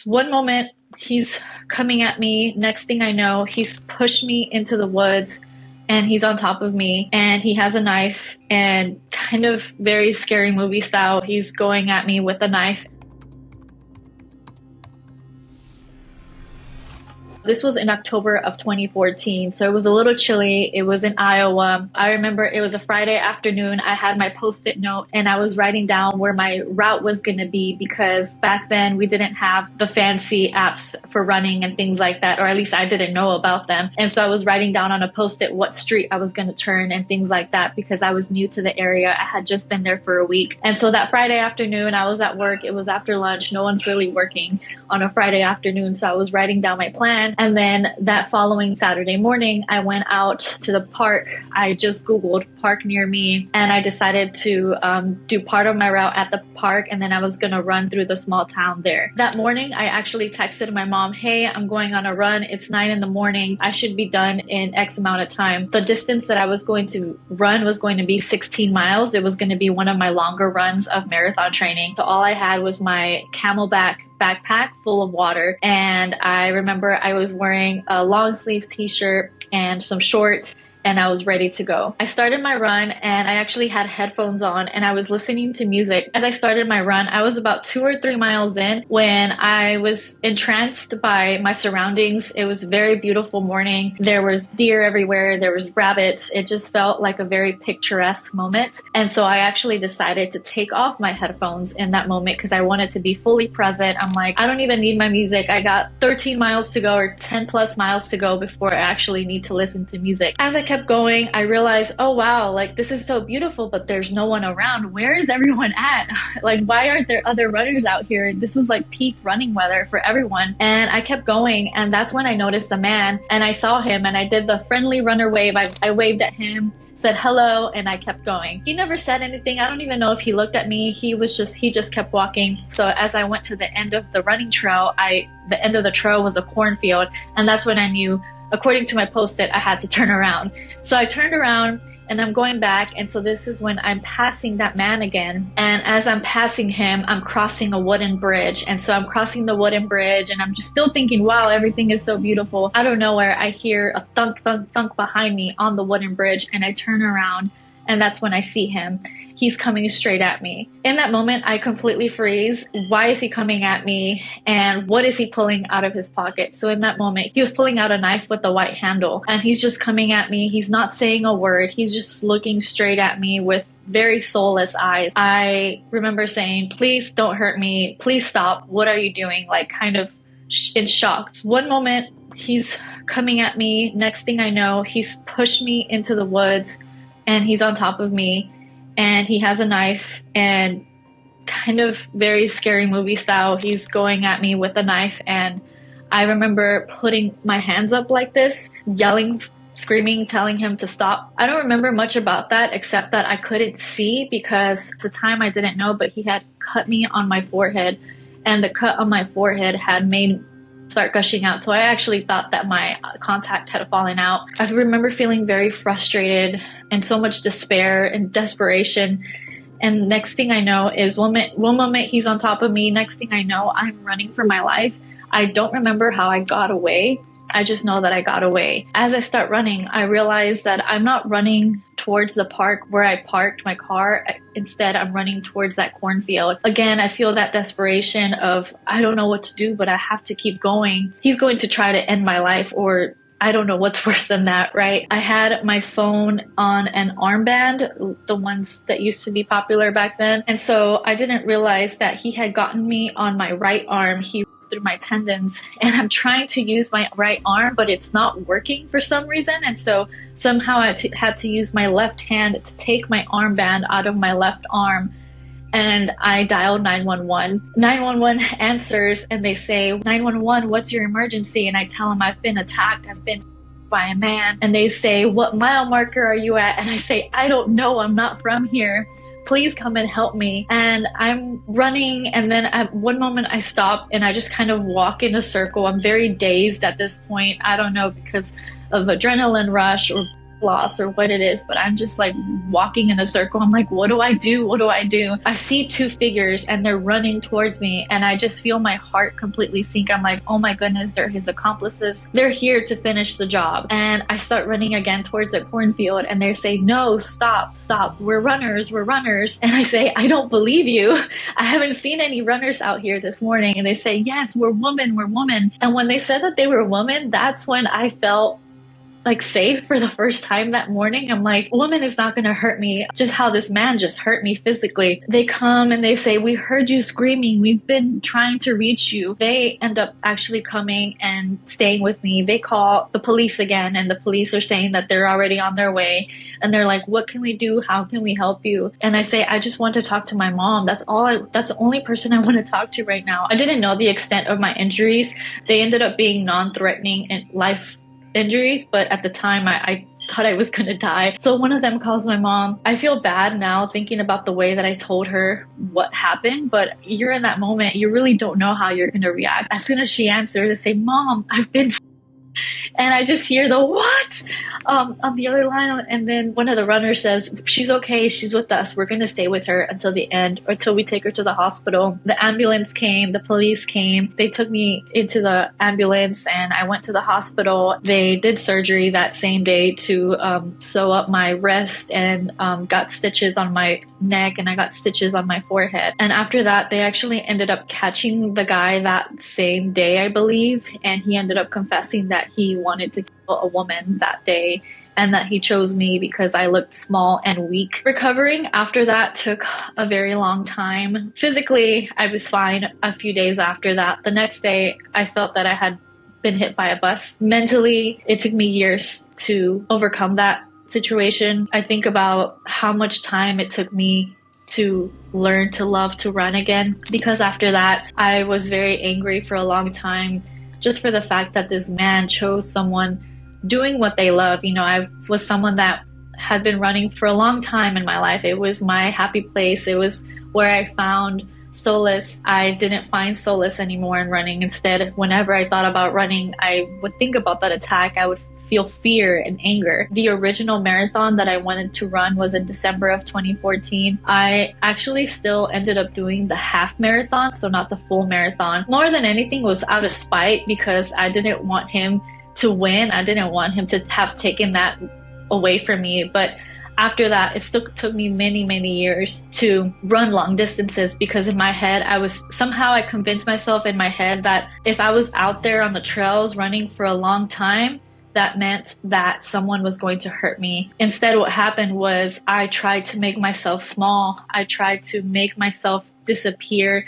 One moment he's coming at me. Next thing I know, he's pushed me into the woods and he's on top of me and he has a knife, and kind of very scary movie style, he's going at me with a knife. This was in October of 2014, so it was a little chilly. It was in Iowa. I remember it was a Friday afternoon. I had my Post-it note and I was writing down where my route was going to be, because back then we didn't have the fancy apps for running and things like that, or at least I didn't know about them. And so I was writing down on a Post-it what street I was going to turn and things like that, because I was new to the area. I had just been there for a week. And so that Friday afternoon, I was at work. It was after lunch. No one's really working on a Friday afternoon. So I was writing down my plan. And then that following Saturday morning, I went out to the park. I just Googled park near me, and I decided to do part of my route at the park, and then I was going to run through the small town there. That morning, I actually texted my mom, hey, I'm going on a run. It's 9 in the morning. I should be done in X amount of time. The distance that I was going to run was going to be 16 miles. It was going to be one of my longer runs of marathon training. So all I had was my Camelback backpack full of water, and I remember I was wearing a long sleeves t-shirt and some shorts, and I was ready to go. I started my run and I actually had headphones on and I was listening to music. As I started my run, I was about 2 or 3 miles in when I was entranced by my surroundings. It was a very beautiful morning. There was deer everywhere. There was rabbits. It just felt like a very picturesque moment. And so I actually decided to take off my headphones in that moment because I wanted to be fully present. I'm like, I don't even need my music. I got 13 miles to go, or 10 plus miles to go before I actually need to listen to music. As I kept going, I realized, oh wow, like this is so beautiful, but there's no one around. Where is everyone at? Like, why aren't there other runners out here? This was like peak running weather for everyone. And I kept going, and that's when I noticed a man, and I saw him, and I did the friendly runner wave. I waved at him, said hello, and I kept going. He never said anything. I don't even know if he looked at me. He just kept walking. So as I went to the end of the running trail, the end of the trail was a cornfield, and that's when I knew, according to my Post-it, I had to turn around. So I turned around and I'm going back, and so this is when I'm passing that man again. And as I'm passing him, I'm crossing a wooden bridge. And so I'm crossing the wooden bridge and I'm just still thinking, wow, everything is so beautiful. Out of nowhere, I hear a thunk, thunk, thunk behind me on the wooden bridge, and I turn around, and that's when I see him. He's coming straight at me. In that moment, I completely freeze. Why is he coming at me? And what is he pulling out of his pocket? So in that moment, he was pulling out a knife with a white handle, and he's just coming at me. He's not saying a word. He's just looking straight at me with very soulless eyes. I remember saying, please don't hurt me. Please stop. What are you doing? Like, kind of in shock. One moment, he's coming at me. Next thing I know, he's pushed me into the woods and he's on top of me. And he has a knife, and kind of very scary movie style, he's going at me with a knife. And I remember putting my hands up like this, yelling, screaming, telling him to stop. I don't remember much about that except that I couldn't see, because at the time I didn't know, but he had cut me on my forehead, and the cut on my forehead had made start gushing out. So I actually thought that my contact had fallen out. I remember feeling very frustrated and so much despair and desperation. And next thing I know is one moment he's on top of me. Next thing I know, I'm running for my life. I don't remember how I got away. I just know that I got away. As I start running, I realize that I'm not running towards the park where I parked my car. Instead, I'm running towards that cornfield. Again, I feel that desperation of, I don't know what to do, but I have to keep going. He's going to try to end my life, or I don't know what's worse than that, right? I had my phone on an armband, the ones that used to be popular back then. And so I didn't realize that he had gotten me on my right arm. He through my tendons, and I'm trying to use my right arm, but it's not working for some reason. And so somehow I had to use my left hand to take my armband out of my left arm. And I dialed 911. 911 answers, and they say, 911, what's your emergency? And I tell them I've been attacked. I've been by a man. And they say, what mile marker are you at? And I say, I don't know. I'm not from here. Please come and help me. And I'm running, and then at one moment I stop and I just kind of walk in a circle. I'm very dazed at this point. I don't know, because of adrenaline rush or loss or what it is, but I'm just like walking in a circle. I'm like, what do I do? What do I do? I see two figures and they're running towards me, and I just feel my heart completely sink. I'm like, oh my goodness, they're his accomplices. They're here to finish the job. And I start running again towards the cornfield, and they say, no, stop, stop. We're runners. We're runners. And I say, I don't believe you. I haven't seen any runners out here this morning. And they say, yes, we're women. We're women. And when they said that they were women, that's when I felt like safe for the first time that morning. I'm like, woman is not going to hurt me. Just how this man just hurt me physically. They come and they say, we heard you screaming. We've been trying to reach you. They end up actually coming and staying with me. They call the police again, and the police are saying that they're already on their way. And they're like, what can we do? How can we help you? And I say, I just want to talk to my mom. That's the only person I want to talk to right now. I didn't know the extent of my injuries. They ended up being non-threatening and life injuries, but at the time I thought I was gonna die. So one of them calls my mom. I feel bad now thinking about the way that I told her what happened, but you're in that moment, you really don't know how you're gonna react. As soon as she answers, I say, Mom, I've been and I just hear the what on the other line. And then one of the runners says, she's okay, she's with us, we're gonna stay with her until the end, or until we take her to the hospital. The ambulance came, the police came, they took me into the ambulance and I went to the hospital. They did surgery that same day to sew up my wrist, and got stitches on my neck, and I got stitches on my forehead. And after that, they actually ended up catching the guy that same day, I believe, and he ended up confessing that he wanted to kill a woman that day, and that he chose me because I looked small and weak. Recovering after that took a very long time. Physically, I was fine a few days after that. The next day, I felt that I had been hit by a bus. Mentally, it took me years to overcome that situation. I think about how much time it took me to learn to love to run again, because after that, I was very angry for a long time, just for the fact that this man chose someone doing what they love. You know, I was someone that had been running for a long time in my life. It was my happy place. It was where I found solace. I didn't find solace anymore in running. Instead, whenever I thought about running, I would think about that attack. I would feel fear and anger. The original marathon that I wanted to run was in December of 2014. I actually still ended up doing the half marathon, so not the full marathon. More than anything was out of spite, because I didn't want him to win. I didn't want him to have taken that away from me. But after that, it still took me many, many years to run long distances, because in my head, I convinced myself in my head that if I was out there on the trails running for a long time, that meant that someone was going to hurt me. Instead, what happened was I tried to make myself small. I tried to make myself disappear,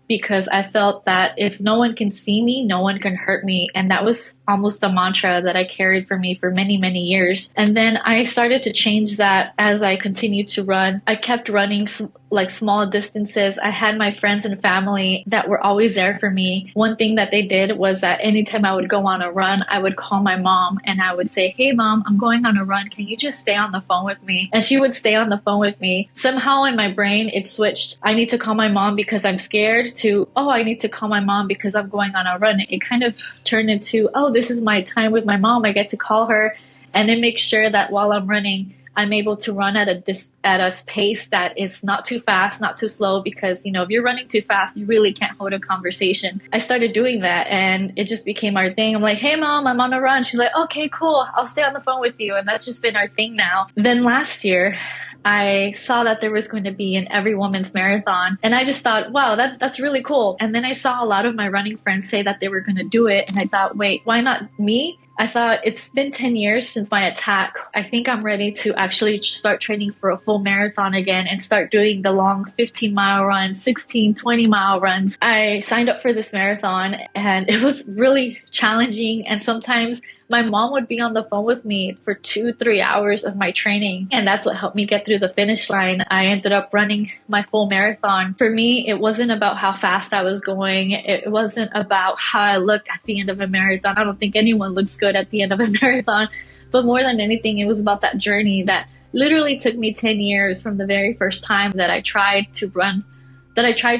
because I felt that if no one can see me, no one can hurt me. And that was almost a mantra that I carried for me for many, many years. And then I started to change that as I continued to run. I kept running like small distances. I had my friends and family that were always there for me. One thing that they did was that anytime I would go on a run, I would call my mom and I would say, hey mom, I'm going on a run. Can you just stay on the phone with me? And she would stay on the phone with me. Somehow in my brain, it switched. I need to call my mom because I'm scared, to, oh, I need to call my mom because I'm going on a run. It kind of turned into, oh, this is my time with my mom. I get to call her, and it makes sure that while I'm running, I'm able to run at a pace that is not too fast, not too slow, because, you know, if you're running too fast, you really can't hold a conversation. I started doing that and it just became our thing. I'm like, hey mom, I'm on a run. She's like, okay, cool. I'll stay on the phone with you. And that's just been our thing now. Then last year, I saw that there was going to be an Every Woman's Marathon, and I just thought, wow, that's really cool. And then I saw a lot of my running friends say that they were going to do it, and I thought, wait, why not me? I thought, it's been 10 years since my attack. I think I'm ready to actually start training for a full marathon again and start doing the long 15-mile runs, 16, 20-mile runs. I signed up for this marathon and it was really challenging. And sometimes my mom would be on the phone with me for 2-3 hours of my training. And that's what helped me get through the finish line. I ended up running my full marathon. For me, it wasn't about how fast I was going. It wasn't about how I looked at the end of a marathon. I don't think anyone looks good at the end of a marathon. But more than anything, it was about that journey that literally took me 10 years from the very first time that I tried to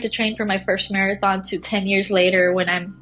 train for my first marathon, to 10 years later when I'm,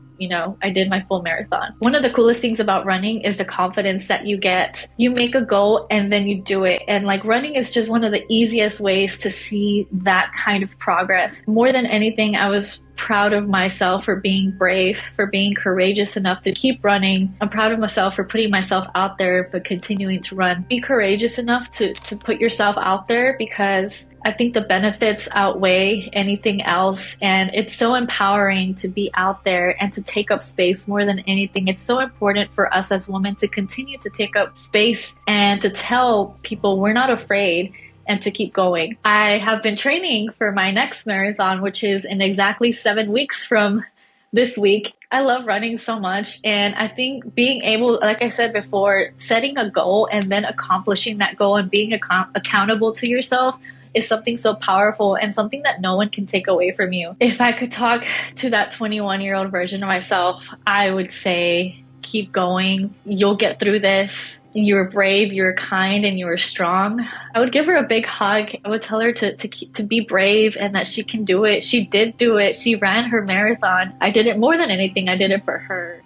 I did my full marathon. One of the coolest things about running is the confidence that you get. You make a goal and then you do it. And like running is just one of the easiest ways to see that kind of progress. More than anything, I was proud of myself for being brave, for being courageous enough to keep running. I'm proud of myself for putting myself out there, but continuing to run. Be courageous enough to put yourself out there, because I think the benefits outweigh anything else. And it's so empowering to be out there and to take up space more than anything. It's so important for us as women to continue to take up space and to tell people we're not afraid, and to keep going. I have been training for my next marathon, which is in exactly 7 weeks from this week. I love running so much. And I think being able, like I said before, setting a goal and then accomplishing that goal and being accountable to yourself is something so powerful and something that no one can take away from you. If I could talk to that 21-year-old version of myself, I would say, keep going. You'll get through this. You're brave, you're kind, and you're strong. I would give her a big hug. I would tell her to be brave and that she can do it. She did do it. She ran her marathon. I did it more than anything. I did it for her.